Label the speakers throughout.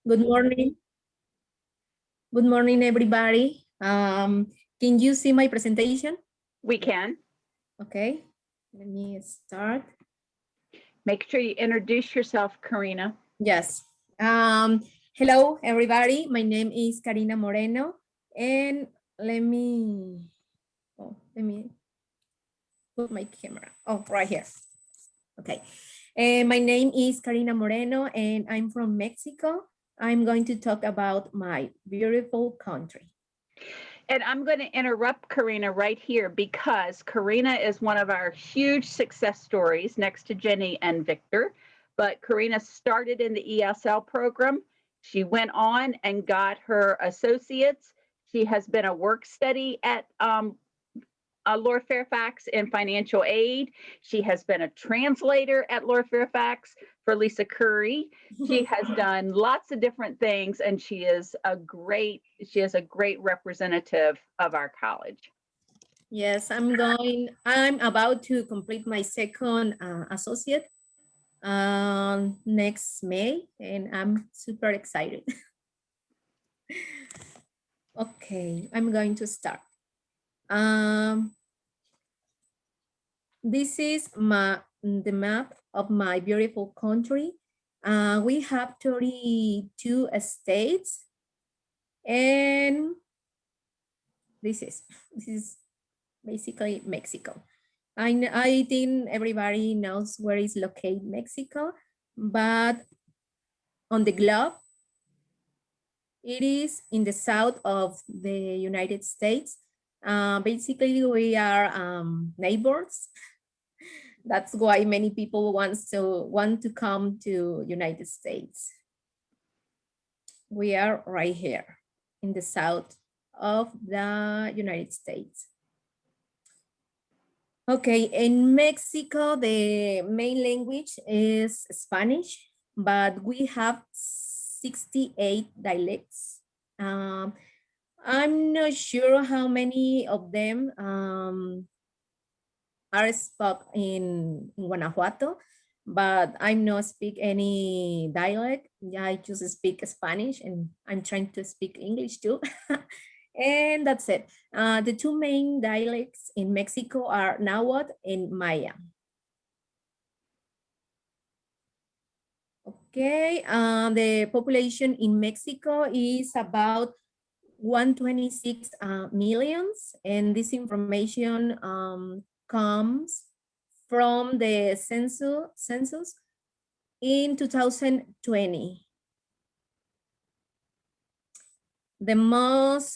Speaker 1: Good morning. Good morning, everybody. Can you see my presentation?
Speaker 2: We can.
Speaker 1: Okay, let me start.
Speaker 2: Make sure you introduce yourself, Karina.
Speaker 1: Yes. Hello, everybody. My name is Karina Moreno, and let me put my camera. Oh, right here. Okay. My name is Karina Moreno, and I'm from Mexico. I'm going to talk about my beautiful country.
Speaker 2: And I'm going to interrupt Karina right here because Karina is one of our huge success stories next to Jenny and Victor. But Karina started in the ESL program. She went on and got her associates. She has been a work study at Lord Fairfax in financial aid. She has been a translator at Lord Fairfax for Lisa Curry. She has done lots of different things, and she is a great representative of our college.
Speaker 1: Yes, I'm about to complete my second associate next May, and I'm super excited. Okay, I'm going to start. This is the map of my beautiful country. We have 32 states, and this is basically Mexico. I think everybody knows where is located Mexico, but on the globe, it is in the south of the United States. Basically, we are neighbors. That's why many people want to come to United States. We are right here in the south of the United States. Okay, in Mexico, the main language is Spanish, but we have 68 dialects. I'm not sure how many of them are spoken in Guanajuato, but I'm not speak any dialect. I just speak Spanish, and I'm trying to speak English too. And that's it. The two main dialects in Mexico are Nahuatl and Maya. Okay, the population in Mexico is about 126 millions, and this information comes from the census in 2020. The most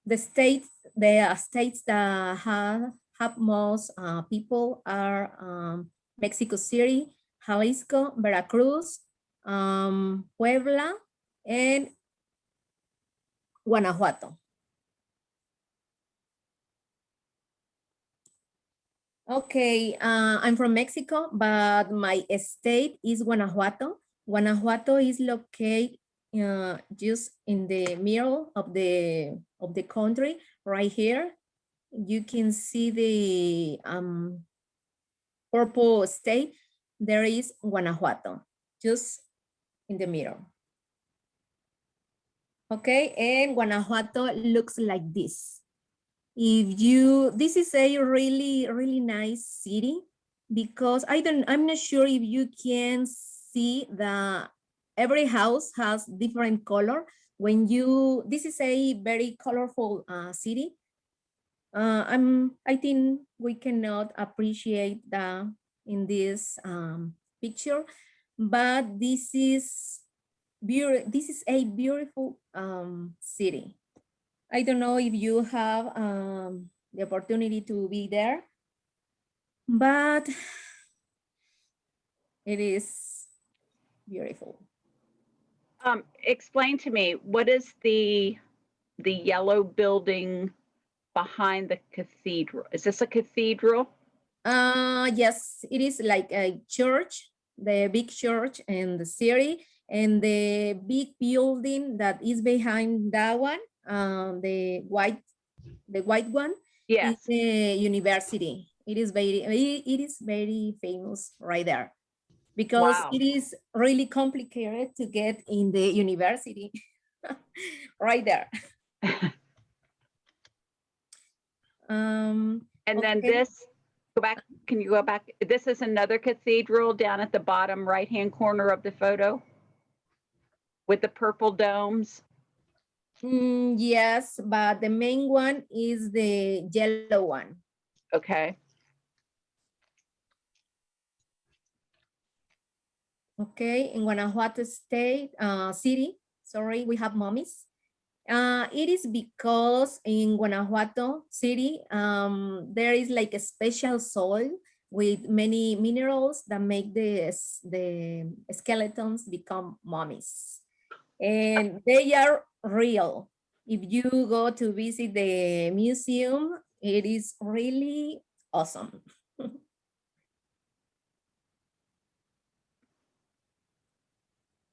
Speaker 1: the states that have most people are Mexico City, Jalisco, Veracruz, Puebla, and Guanajuato. Okay, I'm from Mexico, but my state is Guanajuato. Guanajuato is located just in the middle of the country, right here. You can see the purple state. There is Guanajuato, just in the middle. Okay, and Guanajuato looks like this. This is a really nice city, because I'm not sure if you can see every house has different color. This is a very colorful city. I think we cannot appreciate that in this picture, but this is a beautiful city. I don't know if you have the opportunity to be there, but it is beautiful.
Speaker 2: Explain to me, what is the yellow building behind the cathedral? Is this a cathedral?
Speaker 1: Yes, it is like a church, the big church in the city, and the big building that is behind that one, the white one, is
Speaker 2: Yes.
Speaker 1: the university. It is very famous right there. because
Speaker 2: Wow.
Speaker 1: it is really complicated to get in the university right there.
Speaker 2: And then
Speaker 1: Okay.
Speaker 2: this, go back, can you go back? This is another cathedral down at the bottom right-hand corner of the photo with the purple domes.
Speaker 1: Yes, but the main one is the yellow one.
Speaker 2: Okay.
Speaker 1: Okay, in Guanajuato State City, sorry, we have mummies. It is because in Guanajuato City, there is like a special soil with many minerals that make the skeletons become mummies. And they are real. If you go to visit the museum, it is really awesome.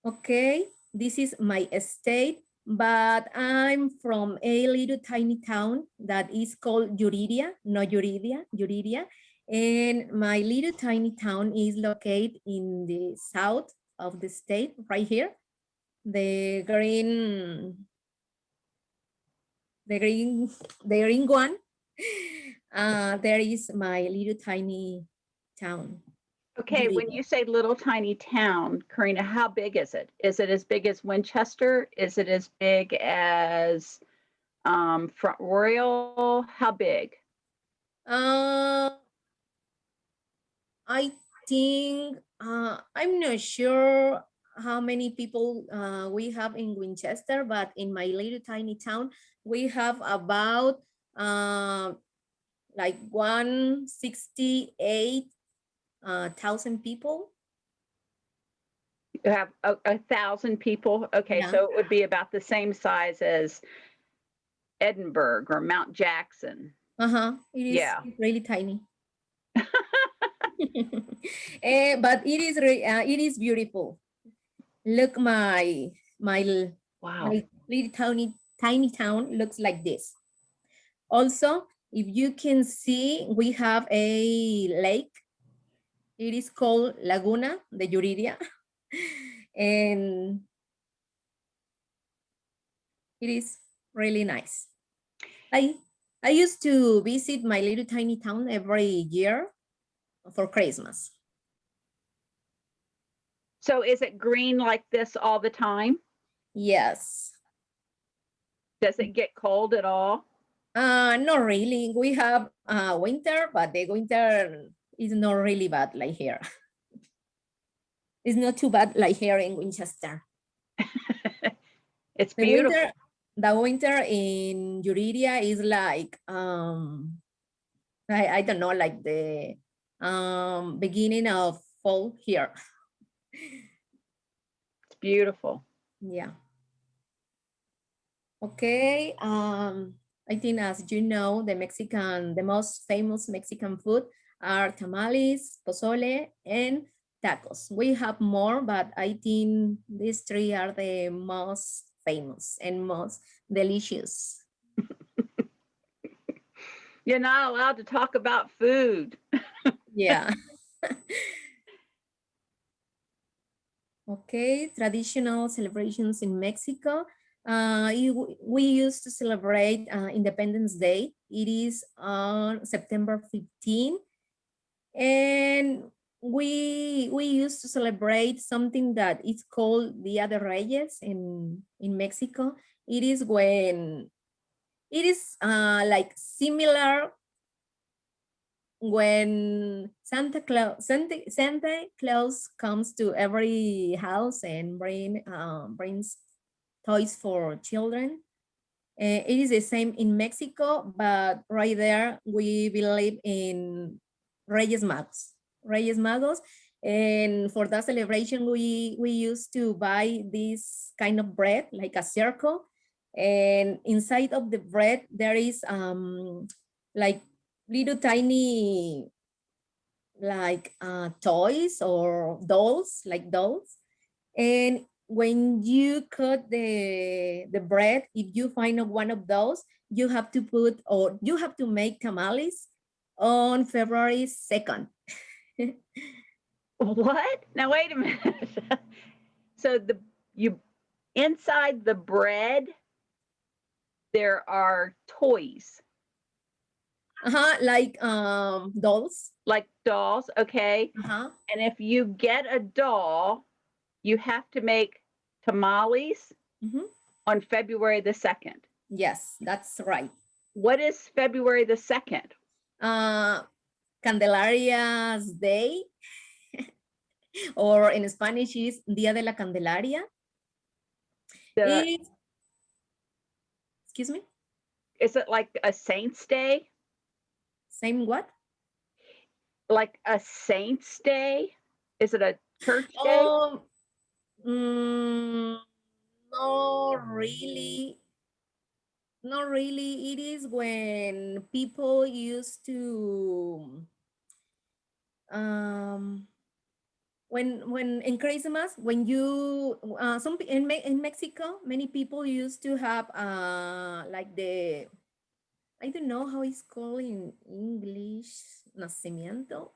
Speaker 1: Okay, this is my estate, but I'm from a little tiny town that is called Yuriria, not Yuridia, Yuriria. And my little tiny town is located in the south of the state, right here. The green, the green, the green one. There is my little tiny town.
Speaker 2: Okay, when
Speaker 1: Yuriria.
Speaker 2: you say little tiny town, Karina, how big is it? Is it as big as Winchester? Is it as big as Front Royal? How big?
Speaker 1: Uh, I think I'm not sure how many people we have in Winchester, but in my little tiny town, we have about like 168,000 people.
Speaker 2: You have 1,000 people. Okay,
Speaker 1: Yeah.
Speaker 2: so it would be about the same size as Edinburgh or Mount Jackson.
Speaker 1: It is
Speaker 2: Yeah.
Speaker 1: really tiny. But it is beautiful. Look, my
Speaker 2: Wow.
Speaker 1: my little tiny town looks like this. Also, if you can see, we have a lake. It is called Laguna de Yuriria. And it is really nice. I used to visit my little tiny town every year for Christmas.
Speaker 2: So is it green like this all the time?
Speaker 1: Yes.
Speaker 2: Does it get cold at all?
Speaker 1: Not really. We have winter, but the winter is not really bad like here. It's not too bad like here in Winchester.
Speaker 2: It's
Speaker 1: The
Speaker 2: beautiful.
Speaker 1: winter in Yuriria is like I don't know, like the beginning of fall here.
Speaker 2: It's beautiful.
Speaker 1: Yeah. Okay. I think, as you know, the most famous Mexican food are tamales, pozole, and tacos. We have more, but I think these three are the most famous and most delicious.
Speaker 2: You're not allowed to talk about food.
Speaker 1: Yeah. Okay, traditional celebrations in Mexico. We used to celebrate Independence Day. It is on September 15. And we used to celebrate something that is called Dia de Reyes in Mexico. It is when it is like similar when Santa Claus comes to every house and brings toys for children. It is the same in Mexico, but right there we believe in Reyes Magos. Reyes Magos. And for that celebration, we used to buy this kind of bread, like a circle. And inside of the bread, there is like little tiny like toys or dolls, like dolls. And when you cut the bread, if you find one of those, you have to put, or you have to make tamales on February 2nd.
Speaker 2: What? Now wait a minute. So you inside the bread there are toys
Speaker 1: Like dolls.
Speaker 2: like dolls, okay?
Speaker 1: Uh-huh.
Speaker 2: And if you get a doll, you have to make tamales
Speaker 1: Mhm.
Speaker 2: on February the 2nd.
Speaker 1: Yes, that's right.
Speaker 2: What is February the 2nd?
Speaker 1: Uh, Candelaria's Day, or in Spanish is Día de la Candelaria.
Speaker 2: The
Speaker 1: It's, excuse me,
Speaker 2: is it like a saint's day?
Speaker 1: same what?
Speaker 2: Like a saint's day? Is it a church day?
Speaker 1: Oh, mm, no, really. Not really. It is when people used to when in Christmas, when you in Mexico, many people used to have like the, I don't know how it's called in English, nacimiento.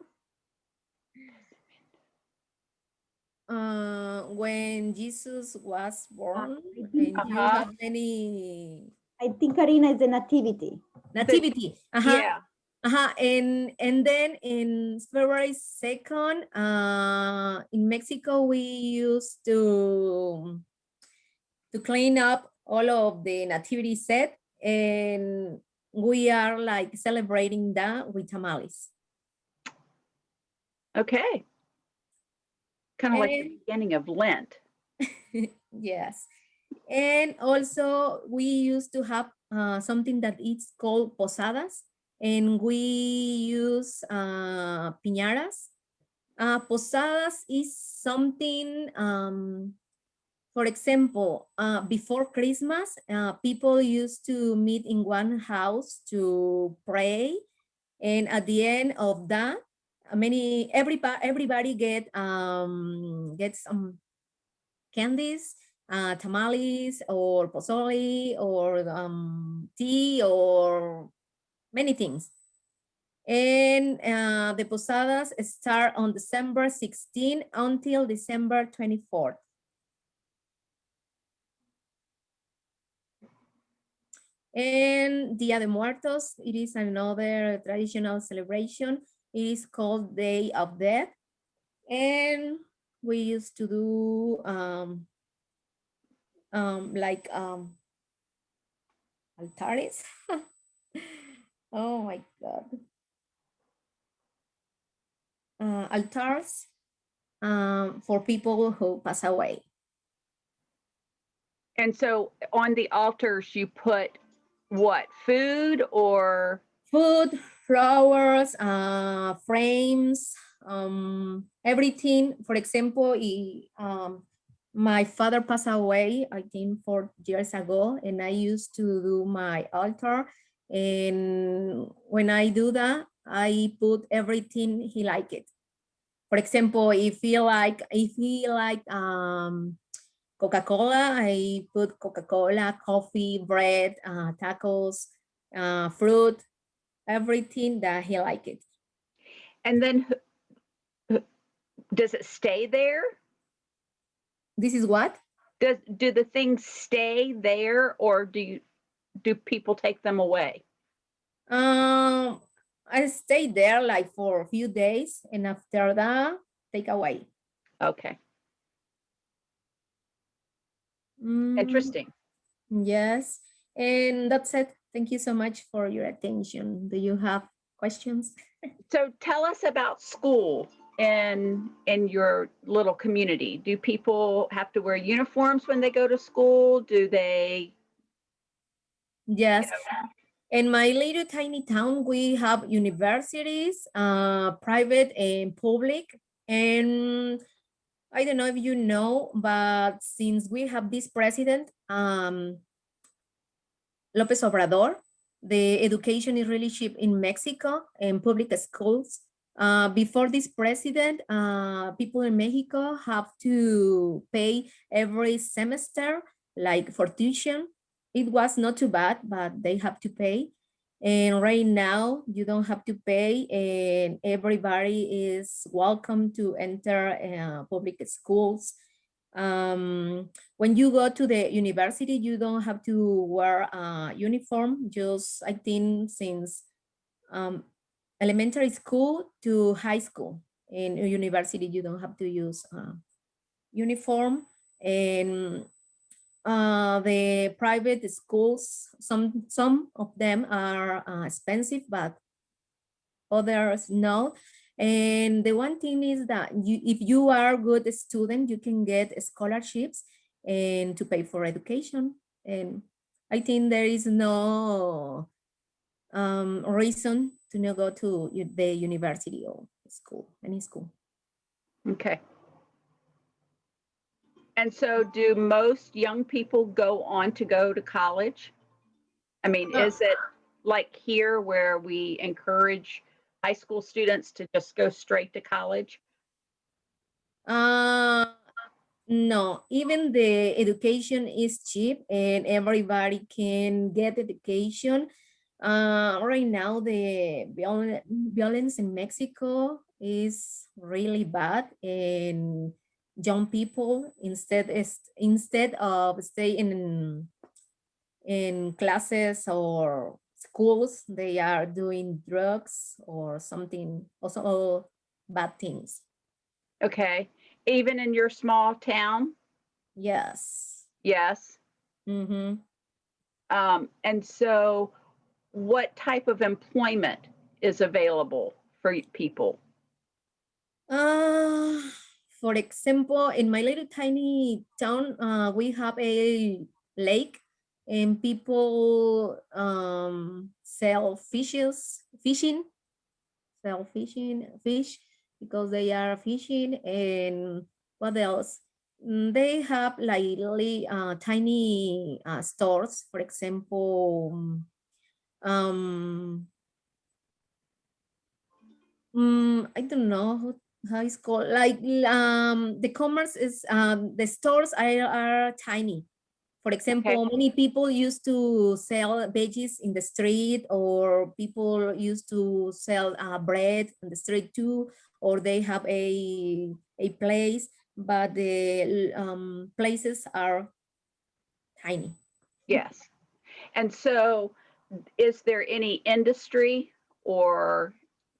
Speaker 1: When Jesus was born, and you
Speaker 2: Uh-huh.
Speaker 1: have many
Speaker 3: I think Karina is the nativity.
Speaker 1: nativity.
Speaker 2: Yeah.
Speaker 1: And then in February 2nd, in Mexico, we used to clean up all of the nativity set, and we are like celebrating that with tamales.
Speaker 2: Okay. Kind of like the
Speaker 1: And
Speaker 2: beginning of Lent.
Speaker 1: yes, and also we used to have something that is called posadas, and we use piñatas. Posadas is something, for example, before Christmas, people used to meet in one house to pray. And at the end of that, everybody gets some candies, tamales or pozole or tea or many things. And the posadas start on December 16 until December 24th. And Dia de Muertos, it is another traditional celebration. It is called Day of Death. And we used to do like altares. Oh my God. Altars for people who pass away.
Speaker 2: And so on the altars, you put what? Food or?
Speaker 1: Food, flowers, frames, everything. For example, my father passed away, I think 4 years ago, and I used to do my altar. And when I do that, I put everything he liked it. For example, if he like Coca-Cola, I put Coca-Cola, coffee, bread, tacos, fruit, everything that he liked it.
Speaker 2: And then does it stay there?
Speaker 1: This is what?
Speaker 2: Do the things stay there, or do people take them away?
Speaker 1: I stayed there like for a few days, and after that, take away.
Speaker 2: Okay.
Speaker 1: Mm,
Speaker 2: Interesting.
Speaker 1: yes, and that's it. Thank you so much for your attention. Do you have questions?
Speaker 2: So tell us about school in your little community. Do people have to wear uniforms when they go to school? Do they?
Speaker 1: Yes. In my little tiny town, we have universities, private and public. And I don't know if you know, but since we have this president, Lopez Obrador, the education is really cheap in Mexico and public schools. Before this president, people in Mexico have to pay every semester, like for tuition. It was not too bad, but they have to pay. And right now you don't have to pay, and everybody is welcome to enter public schools. When you go to the university, you don't have to wear a uniform, just I think since elementary school to high school. In university, you don't have to use uniform. And the private schools, some of them are expensive, but others no. And the one thing is that if you are a good student, you can get scholarships and to pay for education. And I think there is no reason to not go to the university or school, any school.
Speaker 2: Okay. And so do most young people go on to go to college? I mean, is it like here where we encourage high school students to just go straight to college?
Speaker 1: No, even the education is cheap and everybody can get education. Right now, the violence in Mexico is really bad, and young people instead of staying in classes or schools, they are doing drugs or something, also bad things.
Speaker 2: Okay. Even in your small town?
Speaker 1: Yes.
Speaker 2: Yes.
Speaker 1: Mm-hmm.
Speaker 2: And so what type of employment is available for people?
Speaker 1: For example, in my little tiny town, we have a lake, and people sell fish because they are fishing. And what else? They have like really tiny stores. For example, I don't know how it's called. Like the commerce is the stores are tiny. For example, many people used to sell veggies in the street, or people used to sell bread in the street too, or they have a place, but the places are tiny.
Speaker 2: Yes. And so is there any industry or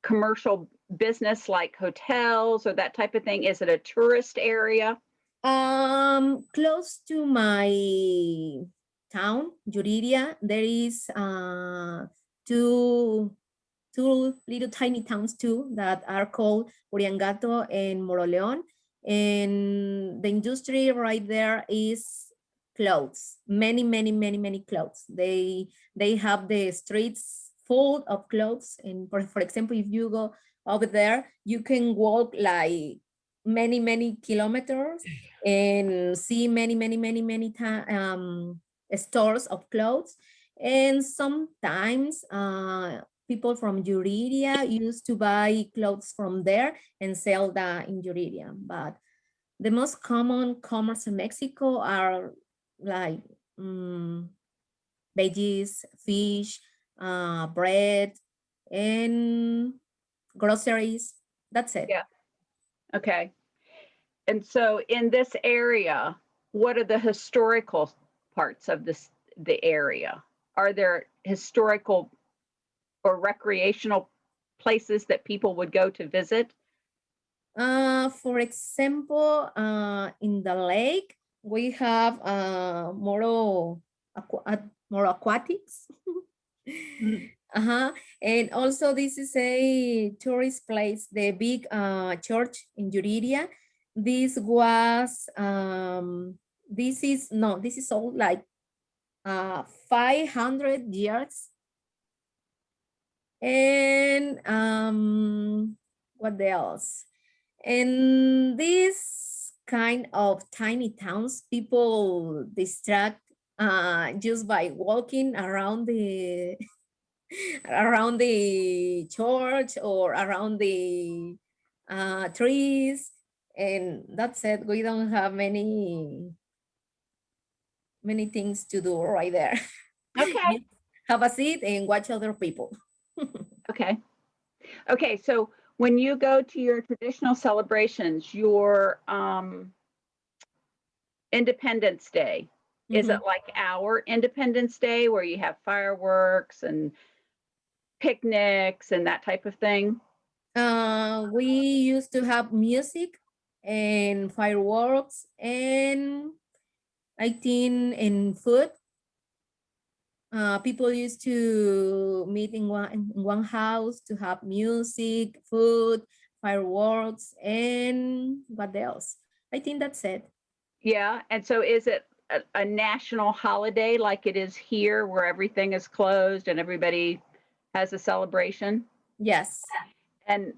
Speaker 2: commercial business like hotels or that type of thing? Is it a tourist area?
Speaker 1: Close to my town, Yuriria, there is two little tiny towns too that are called Uriangato and Moroleon. And the industry right there is clothes, many clothes. They have the streets full of clothes. And for example, if you go over there, you can walk like many kilometers and see many stores of clothes. And sometimes people from Yuriria used to buy clothes from there and sell that in Yuriria. But the most common commerce in Mexico are like veggies, fish, bread, and groceries. That's it.
Speaker 2: Yeah. Okay. And so in this area, what are the historical parts of the area? Are there historical or recreational places that people would go to visit?
Speaker 1: For example, in the lake, we have more aquatics. And also this is a tourist place, the big church in Yuriria. This was, this is all like 500 years. And what else? In this kind of tiny towns, people distract just by walking around the around the church or around the trees, and that's it. We don't have many things to do right there.
Speaker 2: Okay.
Speaker 1: have a seat and watch other people.
Speaker 2: Okay. Okay, so when you go to your traditional celebrations, your Independence Day, is it like our Independence Day where you have fireworks and picnics and that type of thing?
Speaker 1: We used to have music and fireworks and I think in food. People used to meet in one house to have music, food, fireworks, and what else? I think that's it.
Speaker 2: Yeah, and so is it a national holiday like it is here where everything is closed and everybody has a celebration?
Speaker 1: Yes,
Speaker 2: And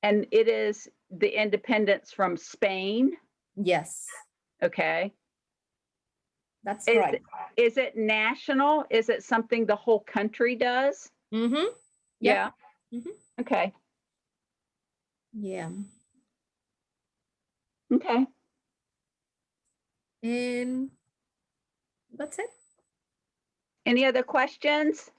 Speaker 2: it is the independence from Spain,
Speaker 1: yes,
Speaker 2: okay?
Speaker 1: that's
Speaker 2: Is
Speaker 1: right.
Speaker 2: is it national? Is it something the whole country does?
Speaker 1: Mm-hmm.
Speaker 2: Yeah.
Speaker 1: Mhm.
Speaker 2: Okay.
Speaker 1: Yeah.
Speaker 2: Okay.
Speaker 1: And that's it.
Speaker 2: Any other questions?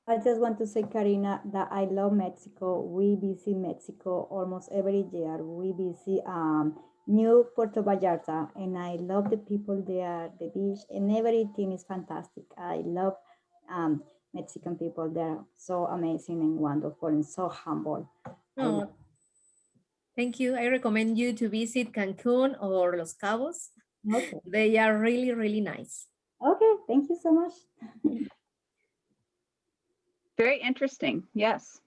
Speaker 3: I just want to say, Karina, that I love Mexico. We visit Mexico almost every year. We visit New Puerto Vallarta, and I love the people there, the beach, and everything is fantastic. I love Mexican people. They're so amazing and wonderful and so humble.
Speaker 1: Oh, thank you. I recommend you to visit Cancun or Los Cabos.
Speaker 3: Okay.
Speaker 1: They are really, really nice.
Speaker 3: Okay. Thank you so much.
Speaker 2: Very interesting. Yes.